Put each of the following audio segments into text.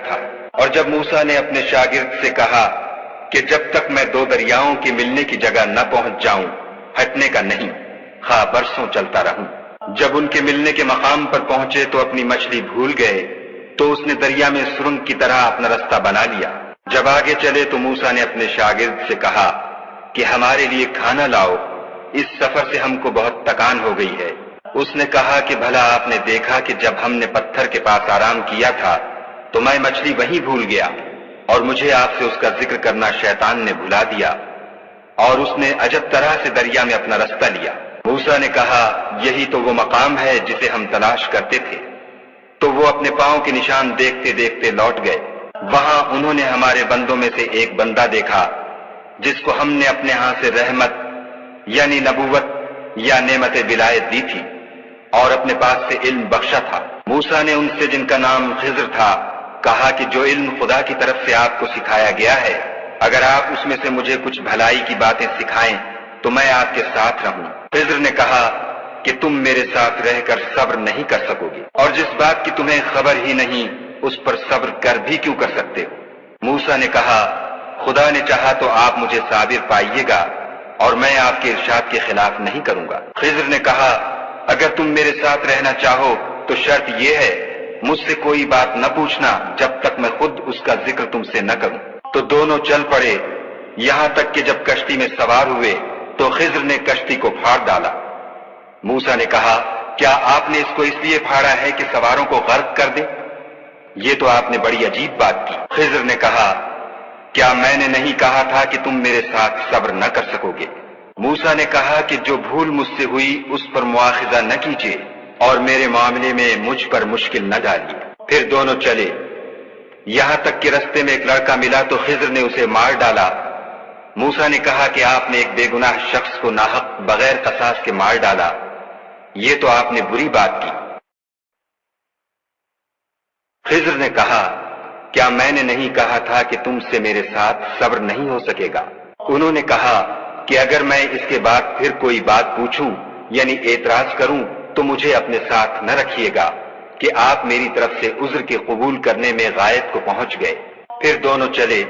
تھا۔ اور جب موسیٰ نے اپنے شاگرد سے کہا کہ جب تک میں دو دریاؤں کے ملنے کی جگہ نہ پہنچ جاؤں ہٹنے کا نہیں، خواہ برسوں چلتا رہوں۔ جب ان کے ملنے کے مقام پر پہنچے تو اپنی مچھلی بھول گئے، تو اس نے دریا میں سرنگ کی طرح اپنا رستہ بنا لیا۔ جب آگے چلے تو موسیٰ نے اپنے شاگرد سے کہا کہ ہمارے لیے کھانا لاؤ، اس سفر سے ہم کو بہت تکان ہو گئی ہے۔ اس نے کہا کہ بھلا آپ نے دیکھا کہ جب ہم نے پتھر کے پاس آرام کیا تھا تو میں مچھلی وہیں بھول گیا، اور مجھے آپ سے اس کا ذکر کرنا شیطان نے بھلا دیا، اور اس نے عجب طرح سے دریا میں اپنا رستہ لیا۔ موسیٰ نے کہا یہی تو وہ مقام ہے جسے ہم تلاش کرتے تھے۔ تو وہ اپنے پاؤں کے نشان دیکھتے دیکھتے لوٹ گئے۔ وہاں انہوں نے ہمارے بندوں میں سے ایک بندہ دیکھا جس کو ہم نے اپنے ہاں سے رحمت یعنی نبوت یا نعمت ولایت دی تھی اور اپنے پاس سے علم بخشا تھا۔ موسیٰ نے ان سے جن کا نام خضر تھا کہا کہ جو علم خدا کی طرف سے آپ کو سکھایا گیا ہے، اگر آپ اس میں سے مجھے کچھ بھلائی کی باتیں سکھائیں تو میں آپ کے ساتھ رہوں۔ خضر نے کہا کہ تم میرے ساتھ رہ کر صبر نہیں کر سکو گے، اور جس بات کی تمہیں خبر ہی نہیں اس پر صبر کر بھی کیوں کر سکتے ہو؟ موسیٰ نے کہا خدا نے چاہا تو آپ مجھے صابر پائیے گا اور میں آپ کے ارشاد کے خلاف نہیں کروں گا۔ خضر نے کہا اگر تم میرے ساتھ رہنا چاہو تو شرط یہ ہے مجھ سے کوئی بات نہ پوچھنا جب تک میں خود اس کا ذکر تم سے نہ کروں۔ تو دونوں چل پڑے، یہاں تک کہ جب کشتی میں سوار ہوئے تو خضر نے کشتی کو پھاڑ ڈالا۔ موسیٰ نے کہا کیا آپ نے اس کو اس لیے پھاڑا ہے کہ سواروں کو غرق کر دے؟ یہ تو آپ نے بڑی عجیب بات کی۔ خضر نے کہا کیا میں نے نہیں کہا تھا کہ تم میرے ساتھ صبر نہ کر سکو گے؟ موسیٰ نے کہا کہ جو بھول مجھ سے ہوئی اس پر مواخذہ نہ کیجیے اور میرے معاملے میں مجھ پر مشکل نہ ڈالیے۔ پھر دونوں چلے، یہاں تک کہ رستے میں ایک لڑکا ملا تو خضر نے اسے مار ڈالا۔ موسیٰ نے کہا کہ آپ نے ایک بے گناہ شخص کو ناحق بغیر قصاص کے مار ڈالا، یہ تو آپ نے بری بات کی۔ خضر نے کہا کیا میں نے نہیں کہا تھا کہ تم سے میرے ساتھ صبر نہیں ہو سکے گا؟ انہوں نے کہا کہ اگر میں اس کے بعد پھر کوئی بات پوچھوں یعنی اعتراض کروں تو مجھے اپنے ساتھ نہ رکھیے گا کہ آپ میری طرف سے عذر کے قبول کرنے میں غایت کو پہنچ گئے۔ پھر دونوں چلے،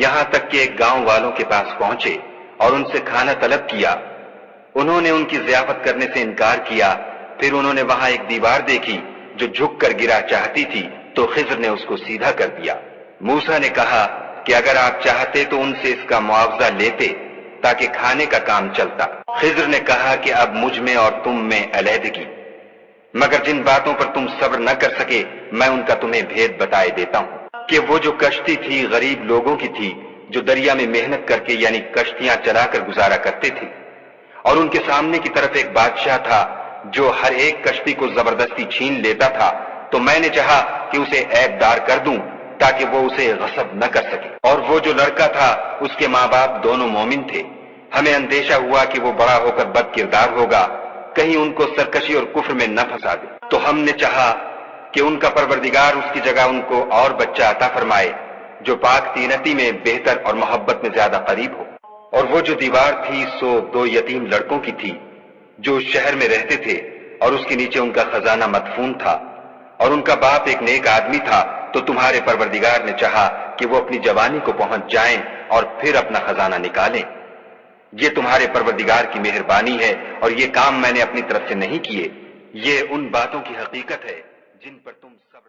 یہاں تک کہ ایک گاؤں والوں کے پاس پہنچے اور ان سے کھانا طلب کیا۔ انہوں نے ان کی ضیافت کرنے سے انکار کیا۔ پھر انہوں نے وہاں ایک دیوار دیکھی جو جھک کر گرا چاہتی تھی تو خضر نے اس کو سیدھا کر دیا۔ موسیٰ نے کہا کہ اگر آپ چاہتے تو ان سے اس کا معاوضہ لیتے تاکہ کھانے کا کام چلتا۔ خضر نے کہا کہ اب مجھ میں اور تم میں علیحدگی، مگر جن باتوں پر تم صبر نہ کر سکے میں ان کا تمہیں بھید بتائے دیتا ہوں کہ وہ جو کشتی تھی غریب لوگوں کی تھی جو دریا میں محنت کر کے یعنی کشتیاں چلا کر گزارا کرتے تھے، اور ان کے سامنے کی طرف ایک بادشاہ تھا جو ہر ایک کشتی کو زبردستی چھین لیتا تھا، تو میں نے چاہا کہ اسے عیب دار کر دوں تاکہ وہ اسے غصب نہ کر سکے۔ اور وہ جو لڑکا تھا اس کے ماں باپ دونوں مومن تھے۔ ہمیں اندیشہ ہوا کہ وہ بڑا ہو کر بد کردار ہوگا، کہیں ان کو سرکشی اور کفر میں نہ پھنسا دے، تو ہم نے چاہا کہ ان کا پروردگار اس کی جگہ ان کو اور بچہ عطا فرمائے جو پاک تینتی میں بہتر اور محبت میں زیادہ قریب ہو۔ اور وہ جو دیوار تھی سو دو یتیم لڑکوں کی تھی جو شہر میں رہتے تھے، اور اس کے نیچے ان کا خزانہ مدفون تھا، اور ان کا باپ ایک نیک آدمی تھا۔ تو تمہارے پروردگار نے چاہا کہ وہ اپنی جوانی کو پہنچ جائیں اور پھر اپنا خزانہ نکالیں۔ یہ تمہارے پروردگار کی مہربانی ہے اور یہ کام میں نے اپنی طرف سے نہیں کیے، یہ ان باتوں کی حقیقت ہے جن پر تم صبر